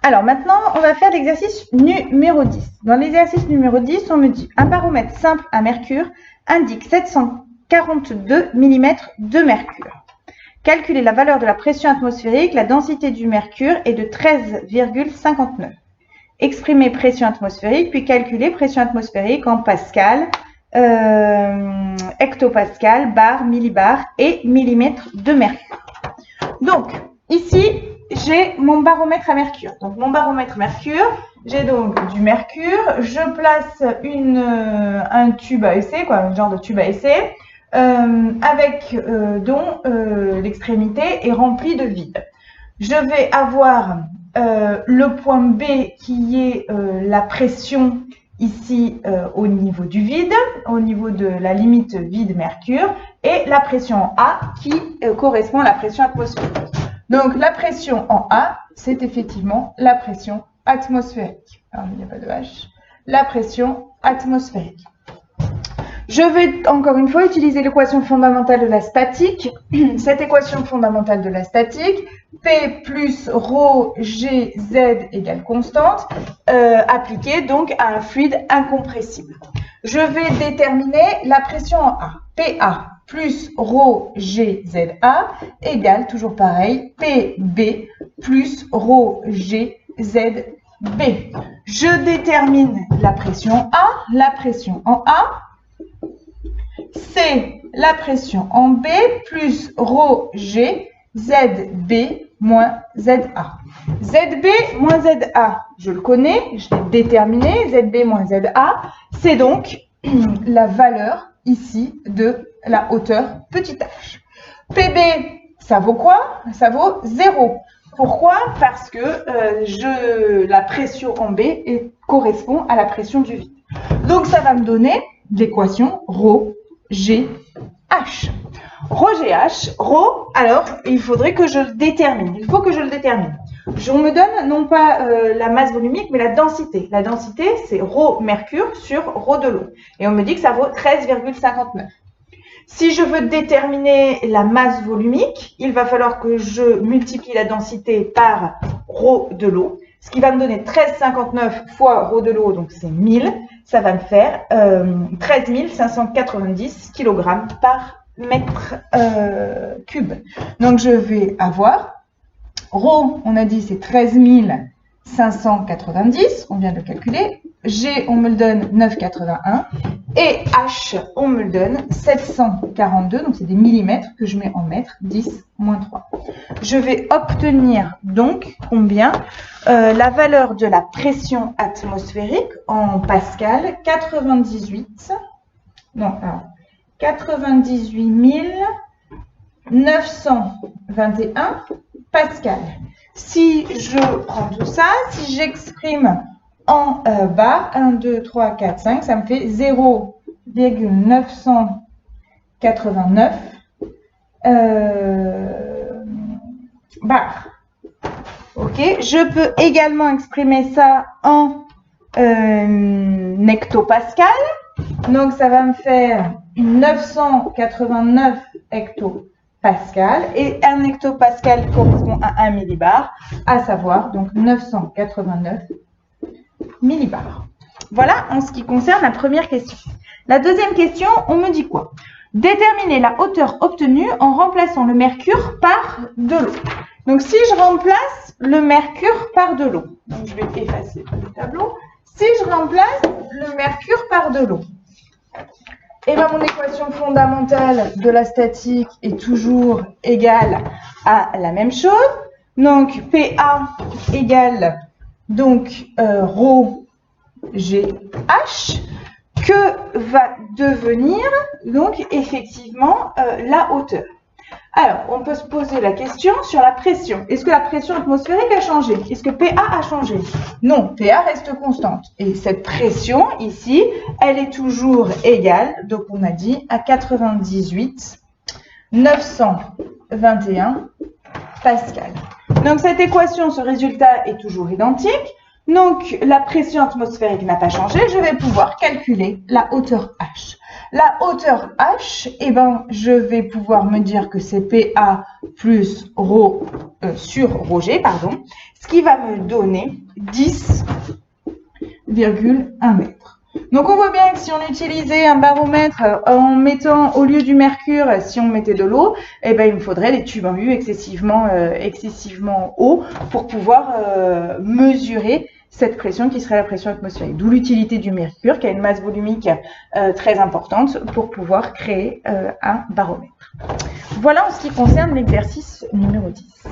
Alors maintenant, on va faire l'exercice numéro 10. Dans l'exercice numéro 10, on me dit un baromètre simple à mercure indique 742 mm de mercure. Calculez la valeur de la pression atmosphérique. La densité du mercure est de 13,59. Exprimez pression atmosphérique, puis calculez pression atmosphérique en pascal, hectopascal, bar, millibar et millimètre de mercure. Donc, ici, j'ai mon baromètre à mercure. Donc, mon baromètre mercure, j'ai donc du mercure. Je place un tube à essai, un genre de tube à essai, dont l'extrémité est remplie de vide. Je vais avoir le point B qui est la pression ici au niveau du vide, au niveau de la limite vide-mercure, et la pression A qui correspond à la pression atmosphérique. Donc, la pression en A, c'est effectivement la pression atmosphérique. Alors, il n'y a pas de H. La pression atmosphérique. Je vais encore une fois utiliser l'équation fondamentale de la statique. Cette équation fondamentale de la statique, P plus ρ G Z égale constante, appliquée donc à un fluide incompressible. Je vais déterminer la pression en A. PA plus ρ G Z A égale, toujours pareil, PB plus ρ G Z B. Je détermine la pression A. La pression en A, c'est la pression en B plus ρ G ZB moins ZA. ZB moins ZA, je le connais, je l'ai déterminé. ZB moins ZA, c'est donc la valeur ici de la hauteur petit h. PB, ça vaut quoi? Ça vaut 0. Pourquoi? Parce que la pression en B correspond à la pression du vide. Donc, ça va me donner l'équation ρ G H. Rho GH, rho, alors il faudrait que je le détermine. Il faut que je le détermine. On me donne non pas la masse volumique, mais la densité. La densité, c'est rho mercure sur rho de l'eau. Et on me dit que ça vaut 13,59. Si je veux déterminer la masse volumique, il va falloir que je multiplie la densité par rho de l'eau, ce qui va me donner 13,59 fois rho de l'eau, donc c'est 1000. Ça va me faire 13 590 kg par mètre cube. Donc, je vais avoir ρ, on a dit, c'est 13 590, on vient de le calculer. G, on me le donne 9,81. Et H, on me le donne 742, donc c'est des millimètres que je mets en mètres, 10 moins 3. Je vais obtenir donc combien? La valeur de la pression atmosphérique en pascal, 98 921 pascal. Si je prends tout ça, si j'exprime en bar, 1, 2, 3, 4, 5, ça me fait 0,989 bar. Ok, je peux également exprimer ça en hectopascal. Donc, ça va me faire 989 hectopascal. Et un hectopascal correspond à 1 millibar, à savoir donc 989 millibars. Voilà en ce qui concerne la première question. La deuxième question, on me dit quoi? Déterminer la hauteur obtenue en remplaçant le mercure par de l'eau. Donc, si je remplace le mercure par de l'eau, donc je vais effacer le tableau. Si je remplace le mercure par de l'eau, et bien mon équation fondamentale de la statique est toujours égale à la même chose. Donc, PA égale donc ρ GH, que va devenir donc effectivement la hauteur. Alors, on peut se poser la question sur la pression. Est-ce que la pression atmosphérique a changé? Est-ce que PA a changé? Non, PA reste constante. Et cette pression ici, elle est toujours égale, donc on a dit, à 98 921 pascal. Donc cette équation, ce résultat est toujours identique. Donc, la pression atmosphérique n'a pas changé. Je vais pouvoir calculer la hauteur H. La hauteur H, eh ben, je vais pouvoir me dire que c'est PA plus ρ sur ρg, pardon, ce qui va me donner 10,1 mètres. Donc on voit bien que si on utilisait un baromètre en mettant au lieu du mercure, si on mettait de l'eau, eh ben, il me faudrait des tubes en U excessivement hauts pour pouvoir mesurer cette pression qui serait la pression atmosphérique. D'où l'utilité du mercure qui a une masse volumique très importante pour pouvoir créer un baromètre. Voilà en ce qui concerne l'exercice numéro 10.